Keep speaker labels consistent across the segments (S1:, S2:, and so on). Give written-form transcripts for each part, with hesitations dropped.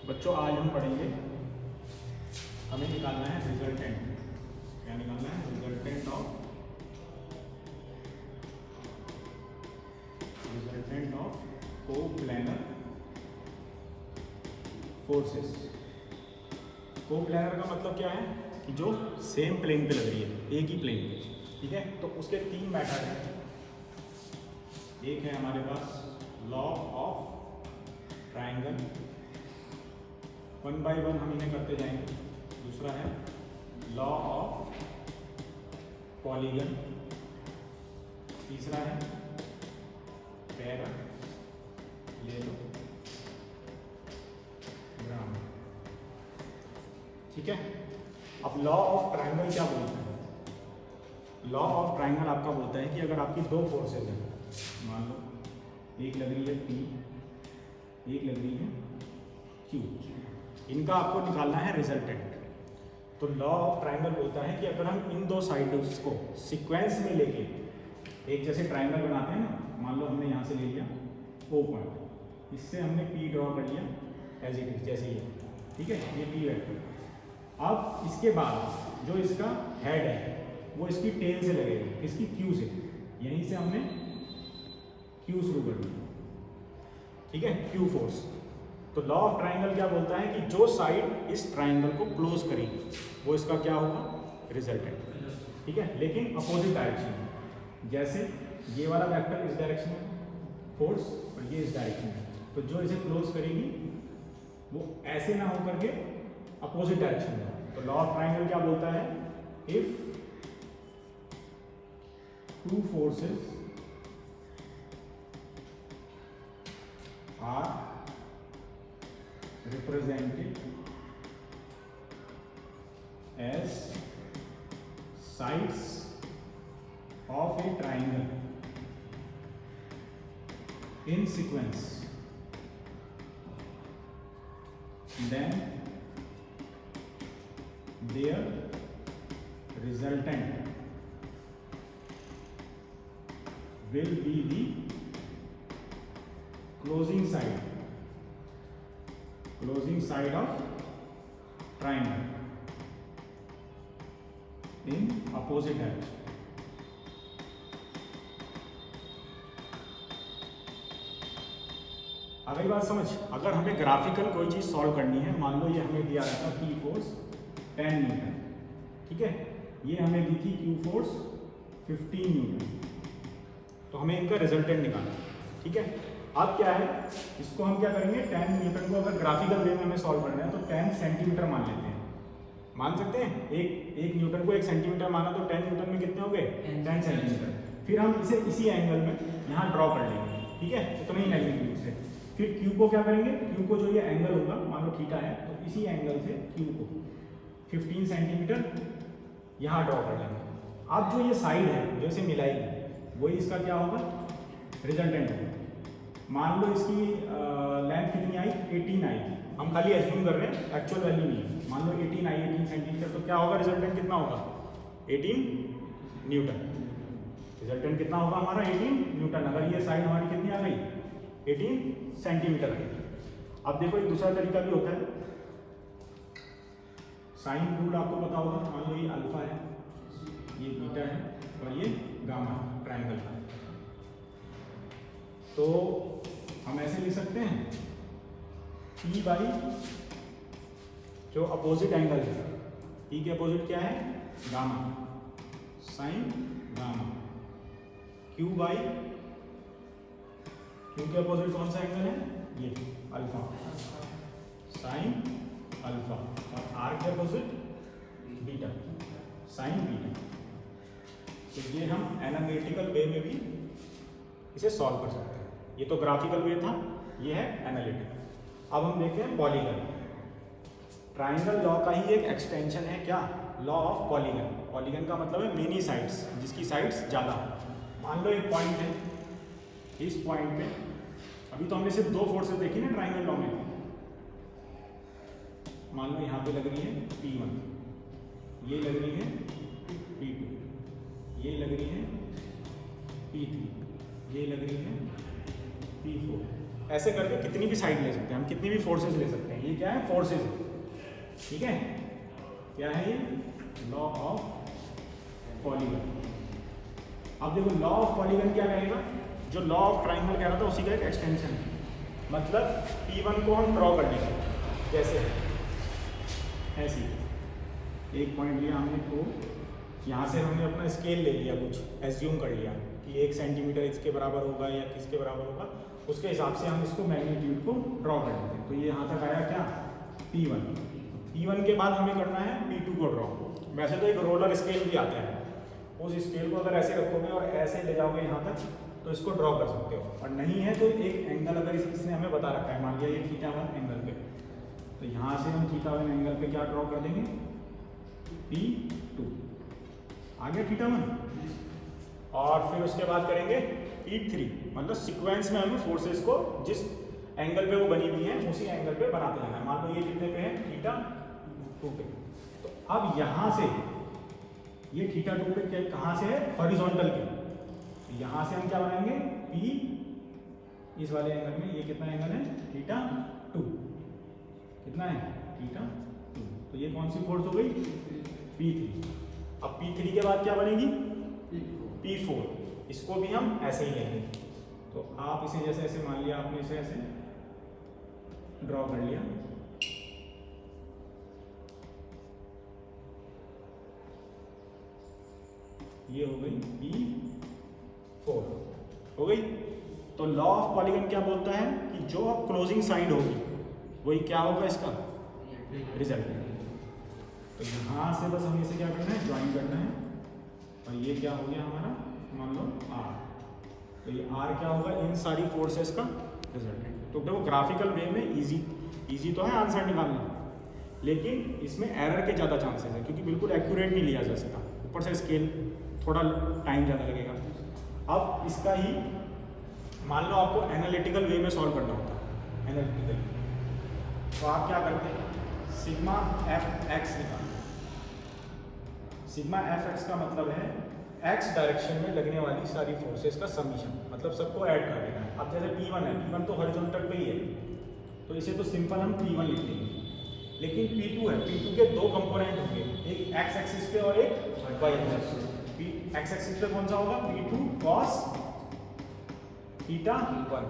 S1: बच्चों आज हम पढ़ेंगे, हमें निकालना है रिजल्टेंट। क्या निकालना है? Resultant of coplanar forces. Coplanar का मतलब क्या है कि जो सेम प्लेन पे लग रही है, एक ही प्लेन पे, ठीक है। तो उसके तीन मेथड हैं। एक है हमारे पास लॉ ऑफ ट्रायंगल, 1 बाय 1 हम इन्हें करते जाएंगे। दूसरा है लॉ ऑफ पॉलीगन, तीसरा है पैरेललोग्राम, ठीक है। अब लॉ ऑफ ट्रायंगल क्या बोलता है? लॉ ऑफ ट्रायंगल आपका बोलता है कि अगर आपकी दो फोर्सेज हैं, मान लो एक लग रही है P, एक लग रही है Q, इनका आपको निकालना है रिजल्टेंट। तो लॉ ऑफ ट्रायंगल बोलता है कि अगर हम इन दो साइड्स को सीक्वेंस में लेके एक जैसे ट्रायंगल बनाते हैं ना, मान लो हमने यहाँ से ले लिया O पॉइंट, इससे हमने P ड्रॉ कर लिया एज इट इज, जैसे ये, ठीक है, ये P वेक्टर। अब इसके बाद जो इसका हेड है वो इसकी टेल से लगेगा, इसकी Q से, यहीं से हमने Q शुरू कर दिया, ठीक है, Q फोर्स। तो लॉ ऑफ ट्रायंगल क्या बोलता है कि जो साइड इस ट्रायंगल को क्लोज करेगी वो इसका क्या होगा? रिजल्टेंट, ठीक है, लेकिन अपोजिट डायरेक्शन में। जैसे ये वाला वेक्टर इस डायरेक्शन में फोर्स और ये इस डायरेक्शन में, तो जो इसे क्लोज करेगी वो ऐसे ना होकर के अपोजिट डायरेक्शन में। तो लॉ ऑफ ट्रायंगल क्या बोलता है? If two forces are represented as sides of a triangle in sequence, then their resultant will be the closing side of triangle in opposite direction। आ गई बात समझ? अगर हमें ग्राफिकल कोई चीज सॉल्व करनी है, मान लो ये हमें दिया रहता P फोर्स 10 न्यूटन, ठीक है, ये हमें दी थी Q फोर्स 15 न्यूटन, तो हमें इनका रिजल्टेंट निकालना है, ठीक है। अब क्या है, इसको हम क्या करेंगे, 10 न्यूटन को अगर ग्राफिकल वे में हमें सॉल्व करना है तो 10 सेंटीमीटर मान लेते हैं। मान सकते हैं एक न्यूटन को 1 सेंटीमीटर माना तो 10 न्यूटन में कितने हो गए? 10 सेंटीमीटर। फिर हम इसे इसी एंगल में यहाँ ड्रॉ कर लेंगे, ठीक है, इतना ही मैग्नीट्यूड से। फिर Q को क्या करेंगे, Q को जो ये एंगल होगा, मान लो थीटा है, तो इसी एंगल से Q को 15 सेंटीमीटर यहाँ ड्रॉ कर लेंगे। अब जो ये साइड है जो इसे मिलाएगी वही इसका क्या होगा? रिजल्टेंट होगा। मान लो इसकी लेंथ कितनी आई? 18 आई, हम खाली एज्यूम कर रहे हैं, एक्चुअल वैल्यू नहीं है। मान लो 18 आई, 18 सेंटीमीटर, तो क्या होगा रिजल्टेंट? कितना होगा? 18 न्यूटन। रिजल्टेंट कितना होगा हमारा? 18 न्यूटन। अगर ये साइड हमारी कितनी आ गई? 18 सेंटीमीटर आ गई। अब देखो एक दूसरा तरीका भी होता है, साइन रूल आपको पता होगा। मान लो ये अल्फा है, ये बीटा है और ये गामा है ट्रायंगल का, तो हम ऐसे लिख सकते हैं P बाई जो अपोजिट एंगल है, P के अपोजिट क्या है? Gamma, sign gamma. Q by Q के अपोजिट कौन सा एंगल है? ये अल्फा, साइन अल्फा। और R के अपोजिट बीटा, साइन बीटा। तो ये हम एनालिटिकल वे में भी इसे सॉल्व कर सकते हैं। ये तो ग्राफिकल वे था, ये है एनालिटिकल। अब हम देखते हैं पॉलीगन। ट्रायंगल लॉ का ही एक एक्सटेंशन है क्या? Law of polygon. पॉलीगन का मतलब है मेनी साइड्स, जिसकी साइड्स ज़्यादा हो। मान लो एक पॉइंट है, इस पॉइंट पे अभी तो हमने सिर्फ दो फोर्सेस देखी ना ट्रायंगल लॉ में। मान लो यहाँ पे लग रही है P1, ये लग रही है P2, ये लग रही है P3, ये लग रही है P4, ऐसे करके कितनी भी साइड ले सकते हैं हम, कितनी भी फोर्सेस ले सकते हैं। ये क्या है, फोर्सेस है, ठीक है। क्या है ये, लॉ ऑफ पॉलीगन। अब देखो लॉ ऑफ पॉलीगन क्या कहेगा, जो लॉ ऑफ ट्राइंगल कह रहा था उसी का एक एक्सटेंशन है। मतलब P1 को हम ड्रॉ कर लेंगे, कैसे ऐसे ही एक पॉइंट लिया हमने को, यहाँ से हमने अपना स्केल ले लिया, कुछ एज्यूम कर लिया कि 1 सेंटीमीटर इसके बराबर होगा या किसके बराबर होगा, उसके हिसाब से हम इसको मैग्नीट्यूड को ड्रॉ कर लेते हैं। तो ये यहाँ तक आया क्या, P1। P1 के बाद हमें करना है P2 को ड्रॉ। वैसे तो एक रोलर स्केल भी आता है, उस स्केल को अगर ऐसे रखोगे और ऐसे ले जाओगे यहाँ तक तो इसको ड्रॉ कर सकते हो, और नहीं है तो एक एंगल अगर इसने हमें बता रखा है, मान लिया ये θ1 एंगल पे, तो यहाँ से हम θ1 एंगल पे क्या ड्रॉ कर देंगे, P2 आ गया θ1। और फिर उसके बाद करेंगे P3, मतलब सीक्वेंस में हमें फोर्सेस को जिस एंगल पे वो बनी हुई है उसी एंगल पे बनाते जाना है। मान लो ये कितने पे है, θ2 पे, तो अब यहाँ से ये θ2 पे कहाँ से है, हॉरिजॉन्टल पे, तो यहाँ से हम क्या बनाएंगे, P इस वाले एंगल में, ये कितना एंगल है, θ2, कितना है, θ2, तो ये कौन सी फोर्स हो गई, P3। अब P3 के बाद क्या बनेगी, P4, इसको भी हम ऐसे ही लेंगे। तो आप इसे जैसे ऐसे मान लिया आपने, इसे ऐसे ड्रॉ कर लिया, ये हो गई P4 हो गई। तो लॉ ऑफ पॉलीगन क्या बोलता है कि जो अब क्लोजिंग साइड होगी वही क्या होगा, इसका रिजल्ट। तो यहाँ से बस हमें इसे क्या करना है, ज्वाइन करना है, और ये क्या हो गया हमारा, मान लो R, तो ये R क्या होगा, इन सारी फोर्सेस का रिजल्टेंट। तो देखो ग्राफिकल वे में इजी तो है आंसर निकालना, लेकिन इसमें एरर के ज़्यादा चांसेस है, क्योंकि बिल्कुल एक्यूरेट नहीं लिया जा सकता, ऊपर से स्केल थोड़ा टाइम ज़्यादा लगेगा। अब इसका ही मान लो आपको एनालिटिकल वे में सॉल्व करना होता है, एनालिटिकल, तो आप क्या करते हैं, सिग्मा fx निकालते। सिग्मा fx का मतलब है x डायरेक्शन में लगने वाली सारी फोर्सेस का समीशन, मतलब सबको ऐड कर देना है। अब जैसे P1 है, P1 तो हॉरिजॉन्टल पे ही है, तो इसे तो सिंपल हम P1 लिख देंगे। लेकिन P2 है, P2 के दो कंपोनेंट होंगे, एक x एक्सिस पे और एक y एक्सिस पे। x एक्सिस पे कौन सा होगा, P2 cos θ1,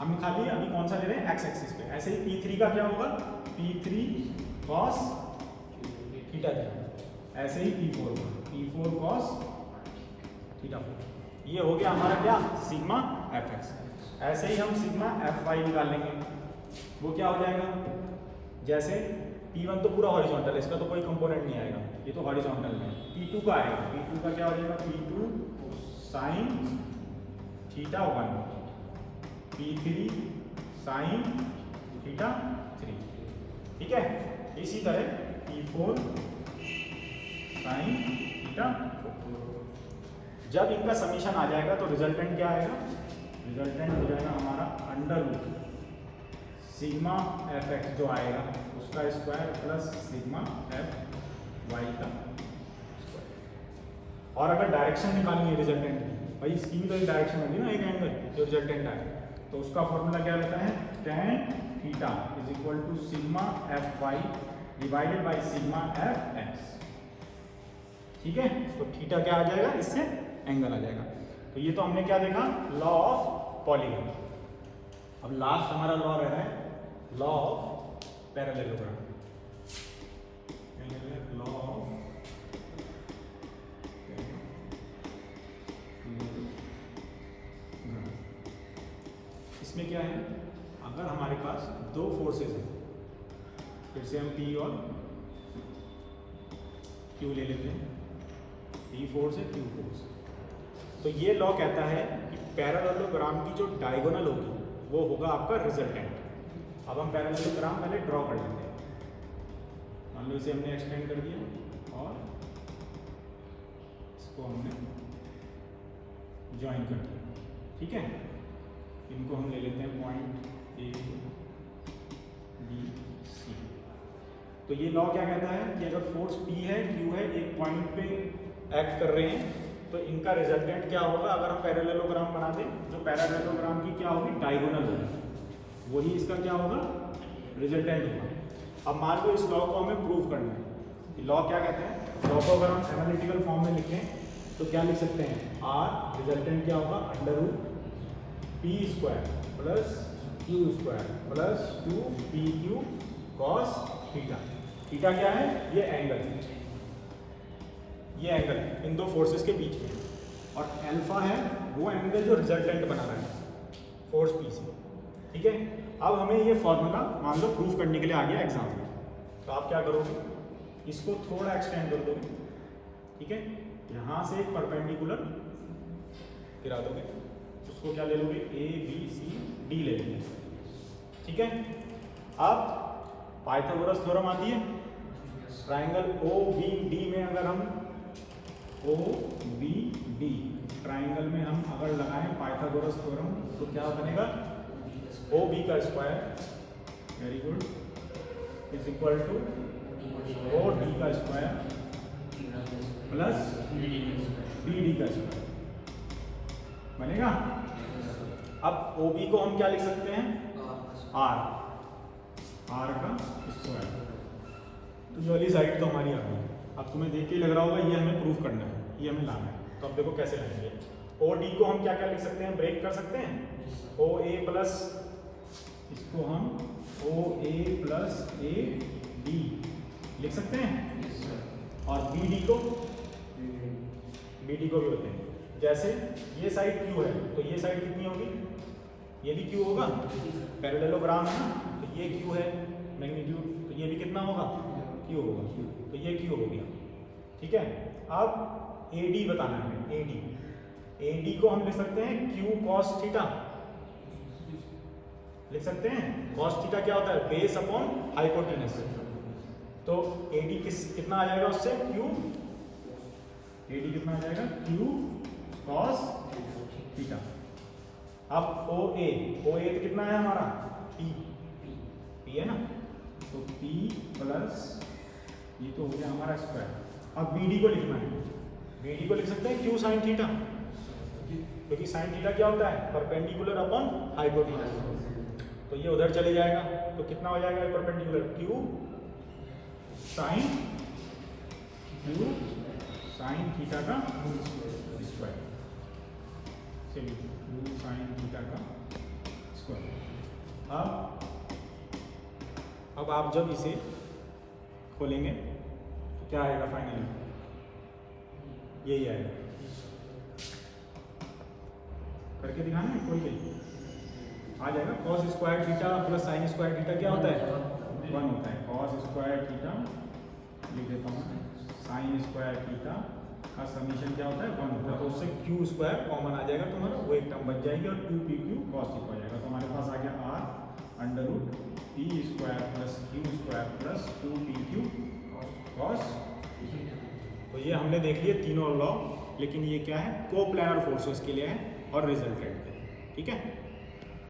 S1: हम खाली अभी कौन सा ले रहे हैं, x एक्सिस पे। ऐसे ही P3 का क्या होगा, P3 cos θ3, ऐसे ही P4 cos θ4। ये हो गया हमारा क्या, सिग्मा fx। ऐसे ही हम सिग्मा fy निकाल लेंगे, वो क्या हो जाएगा, जैसे P1 तो पूरा हॉरिजॉन्टल है, इसका तो कोई कंपोनेंट नहीं आएगा, ये तो हॉरिजॉन्टल में। P2 का आएगा, P2 का क्या हो जाएगा, P2 sin θ1, P3 sin θ3, ठीक है। इसी तरह P4 sin θ4। जब इनका समीशन आ जाएगा तो रिजल्टेंट क्या आएगा, रिजल्टेंट हो जाएगा हमारा अंडर रूट सिग्मा fx जो आएगा उसका स्क्वायर प्लस सिग्मा fy का स्क्वायर। और अगर डायरेक्शन निकालनी है रिजल्टेंट की, भाई इसकी भी तो एक डायरेक्शन होगी ना, एक एंगल जो रिजल्टेंट आए, तो उसका फॉर्मूला क्या रहता है, tan theta is equal to sigma fy divided by sigma fx, ठीक है। तो थीटा क्या आ जाएगा, इससे एंगल आ जाएगा। तो ये तो हमने क्या देखा, लॉ ऑफ पॉलीगन। अब लास्ट हमारा लॉ रह रहा है law of parallelogram, law of इसमें क्या है, अगर हमारे पास दो फोर्सेस हैं, फिर से हम P और Q ले लेते हैं, P फोर्स है Q फोर्स। तो ये लॉ कहता है कि पैरेललोग्राम की जो डायगोनल होगी वो होगा आपका रिजल्टेंट। अब हम पैरेललोग्राम पहले ड्रॉ कर लेते हैं। मान लो इसे हमने एक्सटेंड कर दिया और इसको हमने ज्वाइन कर दिया, ठीक है। इनको हम ले लेते हैं पॉइंट A B C। तो ये लॉ क्या कहता है कि अगर फोर्स P है, Q है, एक पॉइंट पे एक्ट कर रहे हैं, तो इनका रिजल्टेंट क्या होगा अगर हम पैरेललोग्राम बना दें, जो पैरेललोग्राम की क्या होगी, डायगोनल होगी, वही इसका क्या होगा, रिजल्टेंट होगा। अब मान लो इस लॉ को हमें प्रूव करना है। लॉ क्या कहते हैं, लॉ को अगर हम एनालिटिकल फॉर्म में लिखें तो क्या लिख सकते हैं, आर रिजल्टेंट क्या होगा, under root P square plus Q square plus 2pq cos theta. Theta क्या है, ये एंगल, ये एंगल इन दो फोर्सेस के बीच में, और अल्फा है वो एंगल जो रिजल्टेंट बना रहा है फोर्स पी से। ठीक है, अब हमें ये फॉर्मूला मान लो प्रूफ करने के लिए आ गया एग्जाम में, तो आप क्या करोगे, इसको थोड़ा एक्सटेंड कर दोगे। ठीक है, यहाँ से एक परपेंडिकुलर गिरा दोगे, उसको क्या ले लोगे, ए बी सी डी ले लेंगे। ठीक है, अब पाइथागोरस थ्योरम आती है, ट्राइंगल ओ बी डी में अगर हम ओ बी डी ट्राइंगल में हम अगर लगाएं पाइथागोरस थ्योरम तो क्या बनेगा, ओ बी का square, very good, is equal to O D का स्क्वायर प्लस बी डी का स्क्वायर बनेगा। अब ओ बी को हम क्या लिख सकते हैं, आर, आर का स्क्वायर। तो ये वाली साइड तो हमारी आ गई। अब तुम्हें देख के लग रहा होगा ये हमें प्रूफ करना है, ये हमें लाना है, तो अब देखो कैसे लाएंगे। ओ डी को हम क्या क्या लिख सकते हैं, ब्रेक कर सकते हैं, ओ ए प्लस, इसको हम ओ ए प्लस ए डी लिख सकते हैं, और बी डी को भी होते हैं। जैसे ये साइड क्यू है तो ये साइड कितनी होगी, ये भी क्यू होगा, पैरेललोग्राम है ना, तो ये क्यू है मैग्नीट्यूड, तो ये भी कितना होगा, क्यू होगा, तो ये क्यू हो गया। ठीक है, अब ए डी बताना है हमें, ए डी को हम लिख सकते हैं क्यू कॉस थीटा, लिख सकते हैं। कॉस थीटा क्या होता है, बेस अपॉन हाइपोटेनस, तो ए डी कितना आ जाएगा उससे, क्यू, ए डी कितना आ जाएगा, क्यू कॉस थीटा। अब ओ ए तो कितना है हमारा, पी है ना, तो पी प्लस ये तो हो गया हमारा स्क्वायर। अब बी डी को लिखना है, बी डी को लिख सकते हैं क्यू साइन थीटा, क्योंकि साइन थीटा क्या होता है, परपेंडिकुलर अपॉन हाइपोटेनस, तो ये उधर चले जाएगा, तो कितना हो जाएगा परपेंडिकुलर, क्यू साइन थीटा का स्क्वायर, चलिए क्यू साइन थीटा का स्क्वायर। अब आप जब इसे खोलेंगे तो क्या आएगा फाइनली, यही आएगा। करके दिखाना है, कोई आ जाएगा, cos square theta plus sine square theta क्या होता है, 1 होता है। कॉस स्क्वायर थीटा लिख देता हूँ, साइन स्क्वायर थीटा का समीशन क्या होता है, 1 होता है, तो उससे क्यू स्क्वायर कॉमन आ जाएगा तुम्हारा, वो एक टर्म बच जाएगी, और 2pq कॉस थीटा हो जाएगा। तो हमारे पास आ गया R under root P square plus Q square plus 2pq cos. तो ये हमने देख लिए तीनों लॉ, लेकिन ये क्या है, कोप्लानर फोर्सेस के लिए है और रिजल्टेंट। ठीक है।